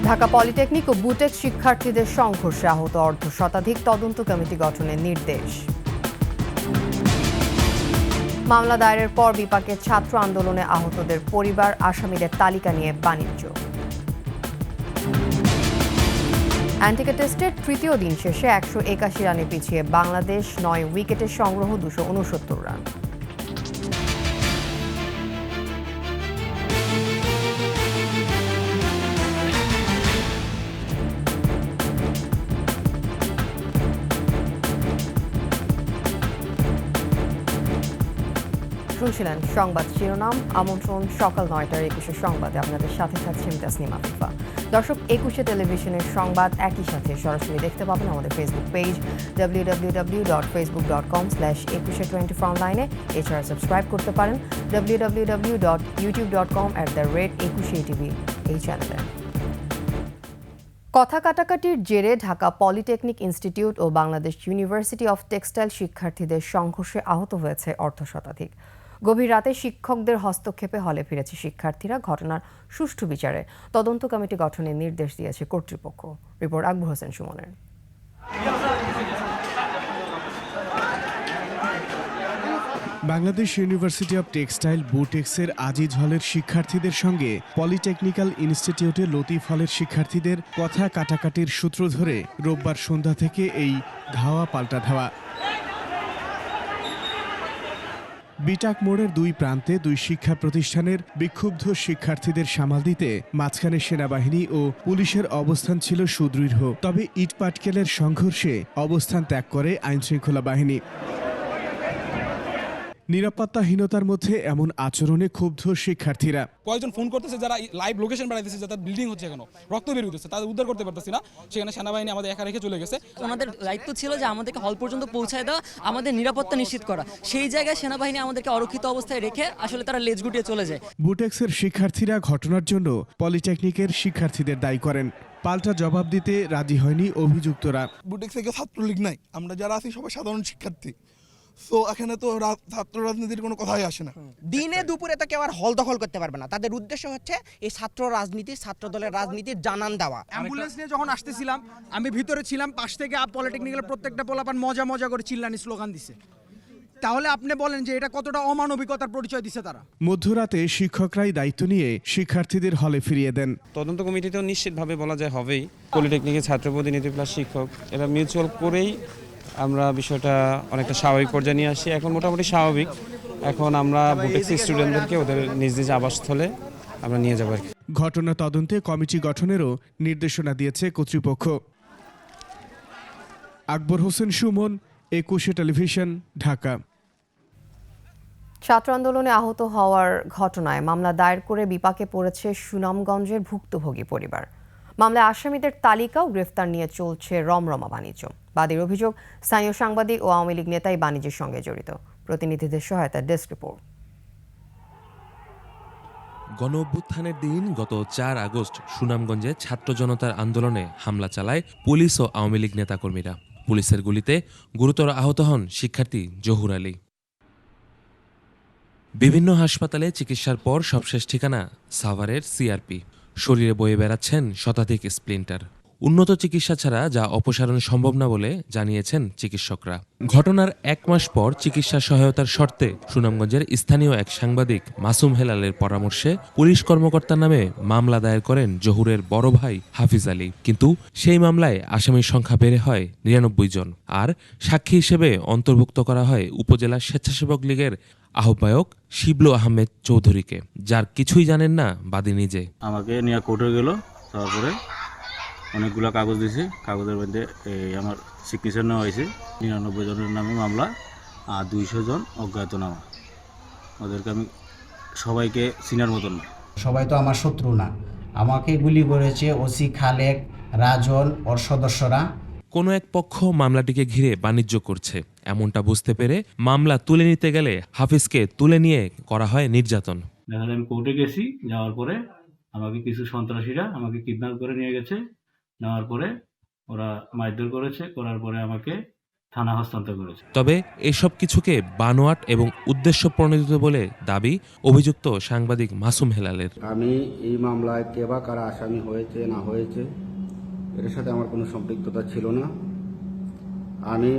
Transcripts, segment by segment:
Dhaka polytechnic ও boutique শিক্ষার্থীদের সংঘর্ষে আহত অর্ধশতাধিক, তদন্ত কমিটি গঠনের নির্দেশ। মামলা দায়েরের পর বিপাকে ছাত্র আন্দোলনে আহতদের পরিবার, আসামিদের তালিকা নিয়ে বাণিজ্য। অ্যান্টিকা টেস্টের তৃতীয় দিন শেষে 181 রানে পিছিয়ে বাংলাদেশ, 9 উইকেটের সংগ্রহ 269 রান। শুনছিলেন সংবাদ শিরোনাম। আমন্ত্রণ সকাল 9টার 21 সংবাদে আপনাদের সাথে থাকছি আমি তাসনিমা আফিফা। দর্শক, 21 টেলিভিশনের সংবাদ একই সাথে সরাসরি দেখতে পাবেন আমাদের ফেসবুক পেজ www.facebook.com/21 অনলাইনে। এছাড়া সাবস্ক্রাইব করতে পারেন www.youtube.com/21atv এই চ্যানেলে। কথা কাটাকাটির জেরে ঢাকা পলিটেকনিক ইনস্টিটিউট ও বাংলাদেশ ইউনিভার্সিটি অফ টেক্সটাইল শিক্ষার্থীদের সংঘর্ষে আহত হয়েছে অর্ধশতাধিক। গভীর রাতে শিক্ষকদের হস্তক্ষেপে হলে ফিরেছে শিক্ষার্থীরা। ঘটনার সুষ্ঠু বিচারে তদন্ত কমিটি গঠনের নির্দেশ দিয়েছে কর্তৃপক্ষ। রিপোর্ট আকবর হোসেন সুমনের। বাংলাদেশ ইউনিভার্সিটি অব টেক্সটাইল বুটেক্সের আজিজ হলের শিক্ষার্থীদের সঙ্গে পলিটেকনিক্যাল ইনস্টিটিউটে লতিফ হলের শিক্ষার্থীদের কথা কাটাকাটির সূত্র ধরে রোববার সন্ধ্যা থেকে এই ধাওয়া পাল্টা ধাওয়া। বিটাক মোড়ের দুই প্রান্তে দুই শিক্ষা প্রতিষ্ঠানের বিক্ষুব্ধ শিক্ষার্থীদের সামাল দিতে মাঝখানে সেনাবাহিনী ও পুলিশের অবস্থান ছিল সুদৃঢ়। তবে ইটপাটকেলের সংঘর্ষে অবস্থান ত্যাগ করে আইনশৃঙ্খলা বাহিনী। নিরাপত্তাহীনতার মধ্যে এমন আচরণে ক্ষুব্ধ শিক্ষার্থীরা। কয়েকজন ফোন করতেছে যারা লাইভ লোকেশন বাড়াইতেছে, যাদের বিল্ডিং হচ্ছে, এখনো রক্ত বের হইতেছে, তাদের উদ্ধার করতে পারতেছি না। সেখানে সেনাবাহিনী আমাদের একা রেখে চলে গেছে। আমাদের দায়িত্ব ছিল যে আমাদেরকে হল পর্যন্ত পৌঁছায় দেওয়া, আমাদের নিরাপত্তা নিশ্চিত করা। সেই জায়গায় সেনাবাহিনী আমাদেরকে অরক্ষিত অবস্থায় রেখে আসলে তারা লেজ গুটিয়ে চলে যায়। বুটেক্সের শিক্ষার্থীরা ঘটনার জন্য পলিটেকনিকের শিক্ষার্থীদের দায়ী করেন। পাল্টা জবাব দিতে রাজি হয়নি অভিযুক্তরা। বুটেক্স থেকে ছাত্রলীগ নাই, আমরা যারা আছি সবাই সাধারণ শিক্ষার্থী। সো এখানে তো ছাত্র রাজনীতির কোনো কথাই আসে না। দিনে দুপুরে তো কেউ আর হল দখল করতে পারবে না। তাদের উদ্দেশ্য হচ্ছে এই ছাত্র রাজনীতি, ছাত্র দলের রাজনীতির জানান দেওয়া। অ্যাম্বুলেন্স নিয়ে যখন আসতেছিলাম, আমি ভিতরে ছিলাম, পাশ থেকে পলিটেকনিক্যাল প্রত্যেকটা পোলাপান মজা মজা করে চিল্লানি স্লোগান দিছে। তাহলে আপনি বলেন যে এটা কতটা অমানবিকতার পরিচয় দিছে তারা। মধ্যরাতে শিক্ষকরাই দায়িত্ব নিয়ে শিক্ষার্থীদের হলে ফিরিয়ে দেন। তদন্ত কমিটিতেও নিশ্চিতভাবে বলা যায় হবেই। পলিটেকনিকের ছাত্র প্রতিনিধি প্লাস শিক্ষক এরা মিউচুয়াল করেই আমরা বিষয়টা অনেকটা স্বাভাবিক পর্যায়ে নিয়ে আসি। এখন মোটামুটি স্বাভাবিক। এখন আমরা বুটেক্স স্টুডেন্টদেরকে ওদের নিজ নিজ আবাসস্থলে আমরা নিয়ে যাবো আর কি। ঘটনা তদন্তে কমিটি গঠনেরও নির্দেশনা দিয়েছে কর্তৃপক্ষ। আকবর হোসেন সুমন, 21 টেলিভিশন, ঢাকা। ছাত্র আন্দোলনে আহত হওয়ার ঘটনায় মামলা দায়ের করে বিপাকে পড়েছে সুনামগঞ্জের ভুক্তভোগী পরিবার। মামলায় আসামিদের তালিকা ও গ্রেফতার নিয়ে চলছে রমরমা বাণিজ্য। বাদীর অভিযোগ, স্থানীয় সাংবাদিক ও আওয়ামী লীগ নেতাই বাণিজ্যের সঙ্গে জড়িত। প্রতিনিধিদের সহায়তায় ডেস্ক রিপোর্ট। গণঅভ্যুত্থানের দিন গত 4 আগস্ট সুনামগঞ্জে ছাত্র জনতার আন্দোলনে হামলা চালায় পুলিশ ও আওয়ামী লীগ নেতাকর্মীরা। পুলিশের গুলিতে গুরুতর আহত হন শিক্ষার্থী জহুর আলী। বিভিন্ন হাসপাতালে চিকিৎসার পর সবশেষ ঠিকানা সাভারের সিআরপি। শরীরে বয়ে বেড়াচ্ছেন শতাধিক স্প্লিন্টার। উন্নত চিকিৎসা ছাড়া যা অপসারণ সম্ভব না বলে জানিয়েছেন চিকিৎসকরা। ঘটনার 1 মাস পর চিকিৎসা সহায়তার শর্তে সুনামগঞ্জের স্থানীয় এক সাংবাদিক মাসুম হেলালের পরামর্শে পুলিশ কর্মকর্তার নামে মামলা দায়ের করেন জহুরের বড় ভাই হাফিজ আলী। কিন্তু সেই মামলায় আসামির সংখ্যা বেড়ে হয় 99 জন। আর সাক্ষী হিসেবে অন্তর্ভুক্ত করা হয় উপজেলা স্বেচ্ছাসেবক লীগের আহ্বায়ক শিবলু আহমেদ চৌধুরীকে, যার কিছুই জানেন না বাদী নিজে। আমাকে নিয়ে কোর্টে গেল, তারপরে অনেকগুলো কাগজ দিয়েছে। কাগজের মধ্যে আমার সিগনেচার নেওয়া হয়েছে। 99 জনের নামে মামলা আর 200 জন অজ্ঞাতনামা। ওদেরকে আমি সবাইকে চিনার মতন না। সবাই তো আমার শত্রু না। আমাকে গুলি করেছে ওসি খালেক, রাজন, ওর সদস্যরা। কোনো এক পক্ষ মামলাটিকে ঘিরে বাণিজ্য করছে এমনটা বুঝতে পেরে মামলা তুলে নিতে গেলে হাফিজকে তুলে নিয়ে করা হয় নির্যাতন। দেখা যায় আমি কোর্টে গেছি, যাওয়ার পরে আমাকে কিছু সন্ত্রাসীরা আমাকে কিডন্যাপ করে নিয়ে গেছে। নেওয়ার পরে ওরা মারধর করেছে, করার পরে আমাকে থানা হস্তান্তর করেছে। তবে এসব কিছুকে বানোয়াট এবং উদ্দেশ্য প্রণোদিত বলে দাবি অভিযুক্ত সাংবাদিক মাসুম হেলালের। আমি এই মামলায় কে বা কারা আসামি হয়েছে না হয়েছে এর সাথে আমার কোনো সম্পৃক্ততা ছিল না। আমি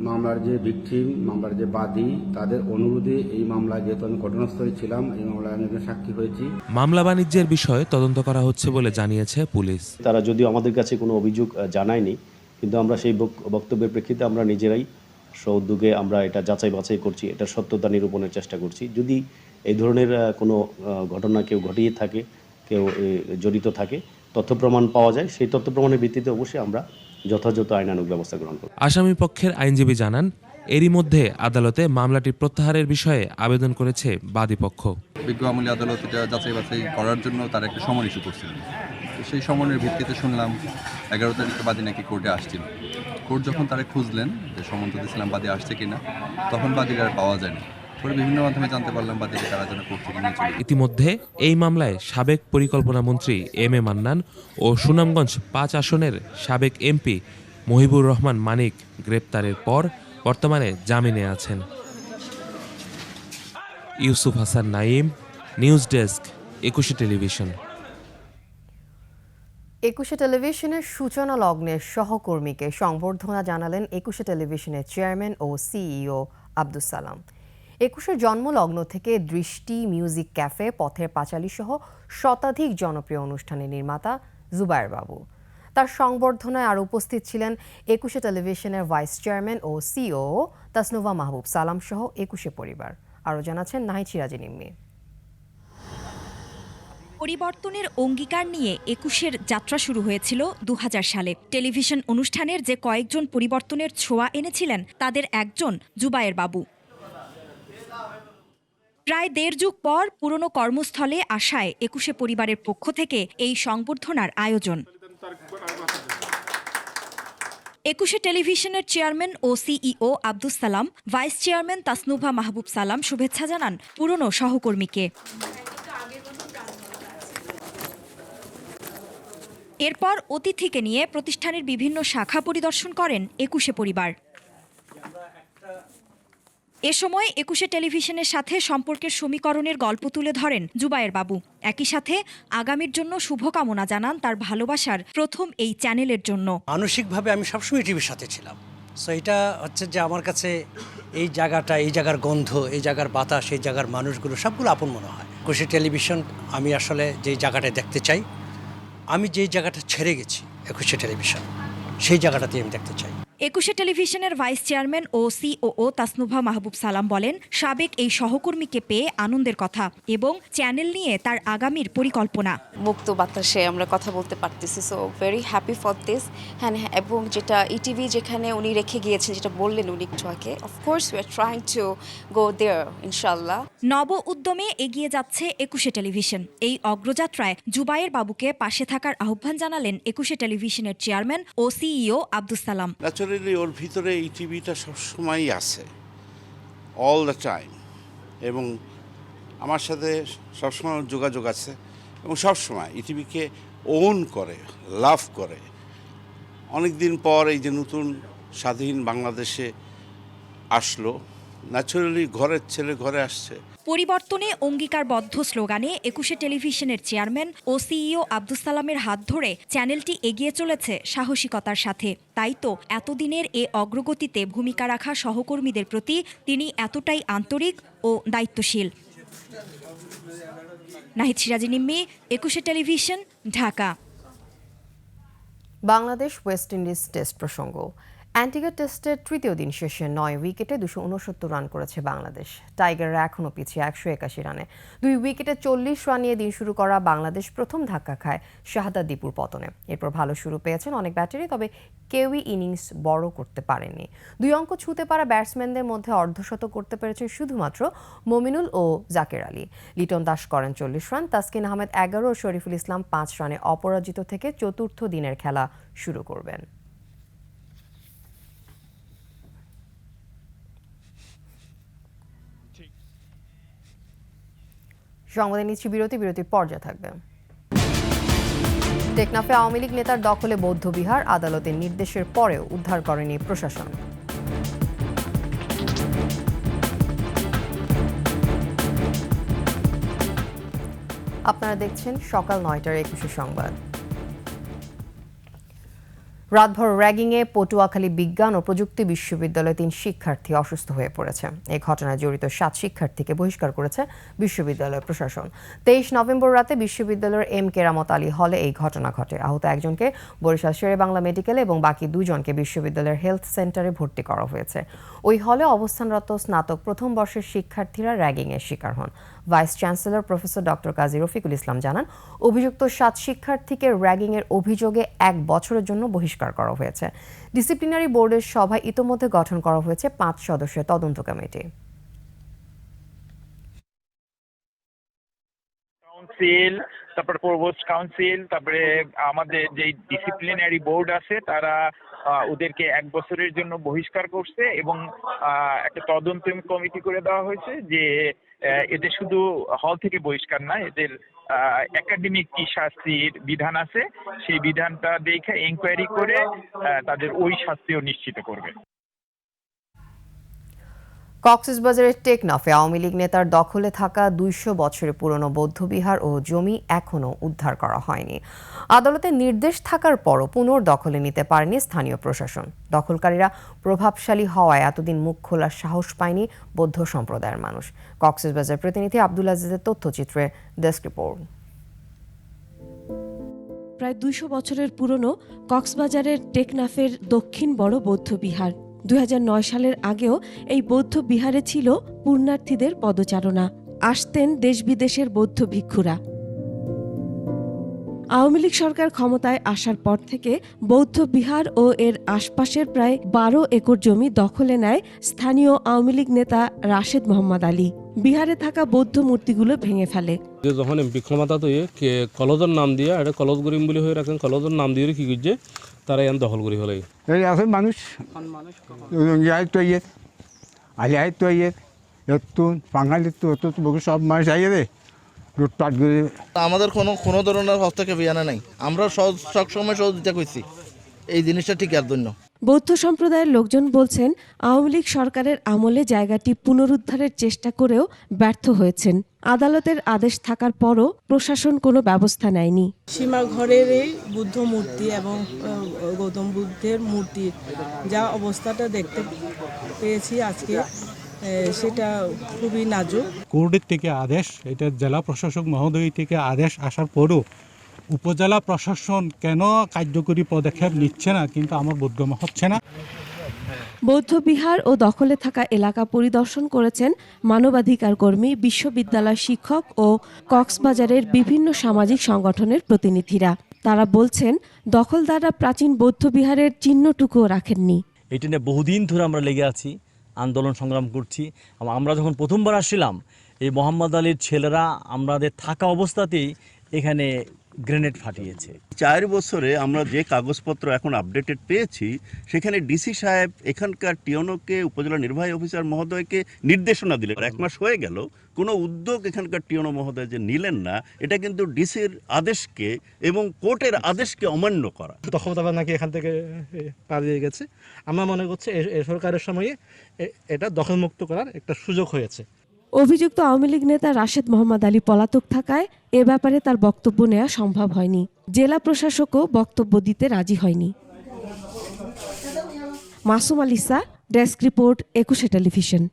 মামলার যে ভিকটিম, মামলার যে বাদী, তাদের অনুরোধে এই মামলায়, যেহেতু আমি ঘটনাস্থলে ছিলাম, এই মামলায় আমি একজন সাক্ষী হয়েছি। মামলা বাণিজ্যের বিষয়ে তদন্ত করা হচ্ছে বলে জানিয়েছে পুলিশ। তারা যদিও আমাদের কাছে কোনো অভিযোগ জানায়নি, কিন্তু আমরা সেই বক্তব্যের প্রেক্ষিতে আমরা নিজেরাই স্ব-উদ্যোগে আমরা এটা যাচাই বাছাই করছি, এটা সত্যতা নিরূপণের চেষ্টা করছি। যদি এই ধরনের কোনো ঘটনা কেউ ঘটিয়ে থাকে, কেউ জড়িত থাকে, তথ্য প্রমাণ পাওয়া যায়, সেই তথ্য প্রমাণের ভিত্তিতে অবশ্যই আমরা যথাযথ আইনানুগ ব্যবস্থা গ্রহণ করব। আসামি পক্ষের আইনজীবী জানান, এরই মধ্যে আদালতে মামলাটি প্রত্যাহারের বিষয়ে আবেদন করেছে বাদীপক্ষ। বিজ্ঞ আমলি আদালত এটা যাচাই বাছাই করার জন্য তারা একটা সমন ইস্যু করছিলেন। সেই সমনের ভিত্তিতে শুনলাম 11 তারিখে বাদী নাকি কোর্টে আসছিল। কোর্ট যখন তারা খুঁজলেন যে সমন তো দিয়েছিলাম বাদী আসছে কিনা, তখন বাদীর আর পাওয়া যায়নি। পরে বিভিন্ন মাধ্যমে জানতে পারলাম বাদীকে তারা যেন কোর্ট থেকে নিয়ে চলে। ইতিমধ্যে এই মামলায় সাবেক পরিকল্পনা মন্ত্রী এম এ মান্নান ও সুনামগঞ্জ 5 আসনের সাবেক এমপি মহিবুর রহমান মানিক গ্রেপ্তারের পর বর্তমানে জামিনে আছেন। Yusuf Hasan Naim, news desk, 21 television. 21 টেলিভিশনের সূচনা লগ্নে সহকর্মীকে সংবর্ধনা জানালেন 21 টেলিভিশনের চেয়ারম্যান ও সিইও আব্দুস সালাম। 21 জন্মলগ্ন থেকে দৃষ্টি, মিউজিক ক্যাফে, পথের পাঁচালী সহ শতাধিক জনপ্রিয় অনুষ্ঠানের নির্মাতা জুবায়ের বাবু। তার সংবর্ধনায় আর উপস্থিত ছিলেন 21 টেলিভিশনের ভাইস চেয়ারম্যান ও সিইও তাসনুভা মাহবুব সালাম সহ 21 পরিবার। আরও জানাচ্ছেন নাহিদ সিরাজি নিম্মি। পরিবর্তনের অঙ্গীকার নিয়ে 21-এর যাত্রা শুরু হয়েছিল 2000 সালে। টেলিভিশন অনুষ্ঠানের যে কয়েকজন পরিবর্তনের ছোঁয়া এনেছিলেন তাদের একজন জুবায়ের বাবু। প্রায় 1.5 যুগ পর পুরনো কর্মস্থলে আসায় 21 পরিবারের পক্ষ থেকে এই সংবর্ধনার আয়োজন। 21 টেলিভিশনের চেয়ারম্যান ও CEO Abdus Salam, vice chairman Tasnuva মাহবুব সালাম শুভেচ্ছা জানান পুরনো সহকর্মীকে। এরপর অতিথিকে নিয়ে প্রতিষ্ঠানের বিভিন্ন শাখা পরিদর্শন করেন 21 পরিবার। এ সময় 21 টেলিভিশনের সাথে সম্পর্কের সমীকরণের গল্প তুলে ধরেন জুবায়ের বাবু। একই সাথে আগামীর জন্য শুভকামনা জানান তার ভালোবাসার প্রথম এই চ্যানেলের জন্য। মানসিকভাবে আমি সবসময় টিভির সাথে ছিলাম, সো এটা হচ্ছে যে আমার কাছে এই জায়গাটা, এই জায়গার গন্ধ, এই জায়গার বাতাস, এই জায়গার মানুষগুলো সবগুলো আপন মনে হয়। 21 টেলিভিশন আমি আসলে যেই জায়গাটা দেখতে চাই, আমি যেই জায়গাটা ছেড়ে গেছি 21 টেলিভিশন, সেই জায়গাটাতে আমি দেখতে চাই। 21 টেলিভিশনের ভাইস চেয়ারম্যান ও সিওও তাসনুভা মাহবুব সালাম বলেন, সাবেক এই সহকর্মীকে পেয়ে আনন্দের কথা এবং চ্যানেল নিয়ে তার আগামীর পরিকল্পনা। মুক্ত বাতাসে আমরা কথা বলতে পারতেছি, so very happy for this. হ্যাঁ, এবং যেটা ইটিভি যেখানে উনি রেখে গিয়েছেন, যেটা বললেন উনি একটু আগে, of course we are trying to go there ইনশাআল্লাহ। নব উদ্যমে এগিয়ে যাচ্ছে 21 টেলিভিশন। এই অগ্রযাত্রায় জুবায়ের বাবুকে পাশে থাকার আহ্বান জানালেন 21 টেলিভিশনের চেয়ারম্যান ও সিইও আব্দুস সালাম। ওর ভিতরে এই টিভিটা সবসময়ই আছে, অল দ্য টাইম, এবং আমার সাথে সবসময় যোগাযোগ আছে এবং সবসময় এই টিভিকে ওন করে, লাভ করে। অনেক দিন পর এই যে নতুন স্বাধীন বাংলাদেশে আসলো, ন্যাচারালি ঘরের ছেলে ঘরে আসছে। পরিবর্তনে অঙ্গীকারবদ্ধ স্লোগানে 21 টেলিভিশনের চেয়ারম্যান ও সিইও আব্দুস সালামের হাত ধরে চ্যানেলটি এগিয়ে চলেছে সাহসিকতার সাথে। তাই তো এতদিনের এ অগ্রগতিতে ভূমিকা রাখা সহকর্মীদের প্রতি তিনি এতটাই আন্তরিক ও দায়িত্বশীল। Nahid Siraji Nimmi, 21 television, Dhaka. Bangladesh West Indies test প্রসঙ্গ। অ্যান্টিগা টেস্টের তৃতীয় দিন শেষে 9 উইকেটে 269 রান করেছে বাংলাদেশ। টাইগাররা এখনও পিছিয়ে 181 রানে। 2 উইকেটে 40 রান নিয়ে দিন শুরু করা বাংলাদেশ প্রথম ধাক্কা খায় শাহাদাত দীপুর পতনে। এরপর ভালো শুরু পেয়েছেন অনেক ব্যাটারি, তবে কেউই ইনিংস বড় করতে পারেনি। 2 অঙ্ক ছুঁতে পারা ব্যাটসম্যানদের মধ্যে অর্ধশতক করতে পেরেছেন শুধুমাত্র মমিনুল ও জাকের আলী। লিটন দাস করেন 40 রান, তাসকিন আহমেদ 11 ও শরীফুল ইসলাম 5 রানে অপরাজিত থেকে চতুর্থ দিনের খেলা শুরু করবেন। সংবাদে নিচ্ছি বিরতির পর্যায়ে থাকবে। টেকনাফে আওয়ামী লীগ নেতার দখলে বৌদ্ধবিহার, আদালতের নির্দেশের পরেও উদ্ধার করেনি প্রশাসন। আপনারা দেখছেন সকাল 9টার 21 সংবাদ। রাতভর র্যাগিংয়ে পটুয়াখালী বিজ্ঞান ও প্রযুক্তি বিশ্ববিদ্যালয়ে 3 শিক্ষার্থী অসুস্থ হয়ে পড়েছে। এই ঘটনায় জড়িত 7 শিক্ষার্থীকে বহিষ্কার করেছে বিশ্ববিদ্যালয় প্রশাসন। 23 নভেম্বর রাতে বিশ্ববিদ্যালয়ের এম কেরামত আলী হলে এই ঘটনা ঘটে। আহত একজনকে বরিশাল শেরেবাংলা মেডিকেলে এবং বাকি 2 জনকে বিশ্ববিদ্যালয়ের হেলথ সেন্টারে ভর্তি করা হয়েছে। ওই হলে অবস্থানরত স্নাতক প্রথম বর্ষের শিক্ষার্থীরা র্যাগিংয়ের শিকার হন। ভাইস চ্যান্সেলর প্রফেসর ডক্টর কাজী রফিকুল ইসলাম জানান, অভিযুক্ত 7 শিক্ষার্থীকে র্যাগিংয়ের অভিযোগে 1 বছরের জন্য বহিষ্কার করা হয়েছে। ডিসিপ্লিনারি বোর্ডের সভায় ইতোমধ্যে গঠন করা হয়েছে 5 সদস্যের তদন্ত কমিটি। কাউন্সিল, তারপরে প্রভোস্ট কাউন্সিল, তারপরে আমাদের যে ডিসিপ্লিনারি বোর্ড আছে তারা ওদেরকে 1 বছরের জন্য বহিষ্কার করছে এবং একটা তদন্ত কমিটি করে দেওয়া হয়েছে যে এদের শুধু হল থেকে বহিষ্কার না, এদের একাডেমিক কি শাস্তির বিধান আছে সেই বিধানটা দেখে এনকোয়ারি করে তাদের ওই শাস্তিও নিশ্চিত করবে। কক্সবাজারের টেকনাফে আওয়ামী লীগ নেতার দখলে থাকা 200 বছরের পুরনো বৌদ্ধবিহার ও জমি এখনও উদ্ধার করা হয়নি। আদালতের নির্দেশ থাকার পরও পুনর্দখলে নিতে পারেনি স্থানীয় প্রশাসন। দখলকারীরা প্রভাবশালী হওয়ায় এতদিন মুখ খোলার সাহস পায়নি বৌদ্ধ সম্প্রদায়ের মানুষ। কক্সবাজার প্রতিনিধি আব্দুল আজিজের তথ্যচিত্রে ডেস্ক রিপোর্ট। প্রায় 200 বছরের পুরনো কক্সবাজারের টেকনাফের দক্ষিণ বড় বৌদ্ধবিহার। 2009 সালের আগেও এই বৌদ্ধ বিহারে ছিল পুণ্যার্থীদের পদচারণা। আসতেন দেশ বিদেশের বৌদ্ধ ভিক্ষুরা। আওয়ামী লীগ সরকার ক্ষমতায় আসার পর থেকে বৌদ্ধ বিহার ও এর আশপাশের প্রায় 12 একর জমি দখলে নেয় স্থানীয় আওয়ামী লীগ নেতা রাশেদ মোহাম্মদ আলী। বিহারে থাকা বৌদ্ধ মূর্তিগুলো ভেঙে ফেলে। যখন এমপি ক্ষমতা তো কলেজের নাম দিয়ে এটা কলেজ করিম বলে হয়ে রাখেন, কলেজের নাম দিয়ে কি করছে তারা এন দখল করি হলে এই আছে মানুষ তৈয়ের আলিয়ায় তৈয়ের একটু বাঙালির তো বহু সব মানুষ আইয়ে রে লুটপাট করে। আমাদের কোনো ধরনের হস্তক্ষেপ জানা নাই, আমরা সবসময় সহযোগিতা করছি এই জিনিসটা ঠিক আর জন্য। বৌদ্ধ সম্প্রদায়ের লোকজন বলছেন, আওয়ামী লীগ সরকারের আমলে জায়গাটি পুনরুদ্ধারের চেষ্টা করেও ব্যর্থ হয়েছেন। আদালতের আদেশ থাকার পরও প্রশাসন কোনো ব্যবস্থা নেয়নি। সীমা ঘরের এই বুদ্ধ মূর্তি এবং গৌতম বুদ্ধের মূর্তির যা অবস্থাটা দেখতে পেয়েছি আজকে, সেটা খুবই নাজুক। কোর্টের থেকে আদেশ, এটা জেলা প্রশাসক মহোদয় থেকে আদেশ আসার পরও উপজেলা প্রশাসন কেন কার্যকরী পদক্ষেপ নিচ্ছে না, কিন্তু আমার বোধগম্য হচ্ছে না। বৌদ্ধ বিহার ও দখলে থাকা এলাকা পরিদর্শন করেছেন মানবাধিকার কর্মী, বিশ্ববিদ্যালয় শিক্ষক ও কক্সবাজারের বিভিন্ন সামাজিক সংগঠনের প্রতিনিধিরা। তারা বলছেন, দখলদাররা প্রাচীন বৌদ্ধ বিহারের চিহ্নটুকুও রাখেননি। এটা নিয়ে বহুদিন ধরে আমরা লেগে আছি, আন্দোলন সংগ্রাম করছি। আমরা যখন প্রথমবার আসছিলাম, এই মোহাম্মদ আলীর ছেলেরা আমাদের থাকা অবস্থাতেই এখানে গ্রেনেড ফাটিয়েছে। 4 বছরে আমরা যে কাগজপত্র এখন আপডেটেড পেয়েছি, সেখানে ডিসি সাহেব এখানকার টিওনোকে, উপজেলা নির্বাহী অফিসার মহোদয়কে নির্দেশনা দিলেন। 1 মাস হয়ে গেল, কোনো উদ্যোগ এখানকার টিওনো মহোদয় যে নিলেন না, এটা কিন্তু ডিসির আদেশকে এবং কোর্টের আদেশকে অমান্য করা। দখলদার নাকি এখান থেকে পালিয়ে গেছে। আমরা মনে করছি এই সরকারের সময়ে এটা দখলমুক্ত করার একটা সুযোগ হয়েছে। অভিযুক্ত আওয়ামী লীগ নেতা রাশেদ মোহাম্মদ আলী পলাতক থাকায় এ ব্যাপারে তার বক্তব্য নেওয়া সম্ভব হয়নি। জেলা প্রশাসকও বক্তব্য দিতে রাজি হয়নি। Masum আলিসা, desk report, 21 television.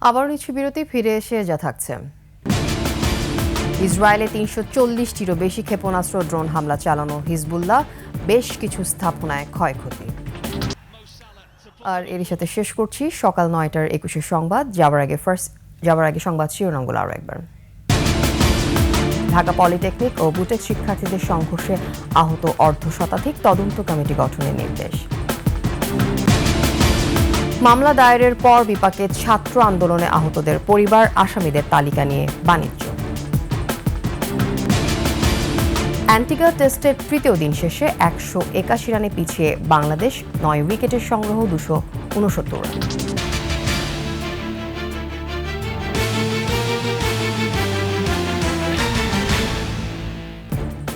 আবার নিচ্ছি বিরতি, ফিরে এসে যা থাকছে। ইসরায়েলে 340টিরও বেশি ক্ষেপণাস্ত্র ড্রোন হামলা চালানো হিজবুল্লাহ, বেশ কিছু স্থাপনায় ক্ষয়ক্ষতি। আর এর সাথে শেষ করছি সকাল 9টার 21 সংবাদ। যাবার আগে সংবাদ শিরোনামগুলো আরও একবার। ঢাকা পলিটেকনিক ও বুটেক শিক্ষার্থীদের সংঘর্ষে আহত অর্ধশতাধিক, তদন্ত কমিটি গঠনের নির্দেশ। মামলা দায়েরের পর বিপাকে ছাত্র আন্দোলনে আহতদের পরিবার, আসামিদের তালিকা নিয়ে বাণিজ্য। অ্যান্টিগা টেস্টের তৃতীয় দিন শেষে 181 রানে পিছিয়ে বাংলাদেশ, 9 উইকেটের সংগ্রহ 269 রান।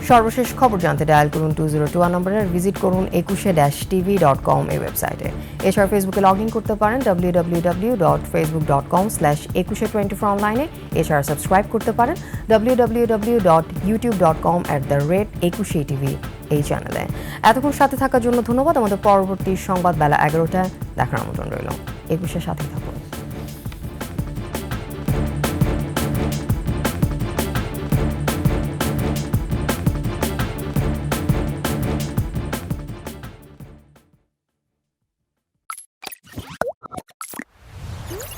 সর্বশেষ খবর জানতে ডায়াল করুন 2021 নম্বরে, ভিজিট করুন 21-tv.com এই ওয়েবসাইটে। এছাড়া ফেসবুকে লগ ইন করতে পারেন www.facebook.com/2124 অনলাইনে। এছাড়া সাবস্ক্রাইব করতে পারেন www.youtube.com/21tv এই চ্যানেলে। এতক্ষণ সাথে থাকার জন্য ধন্যবাদ। আমাদের পরবর্তী সংবাদ বেলা 11টায় দেখার আমন্ত্রণ রইল। 21-এর সাথে থাকুন।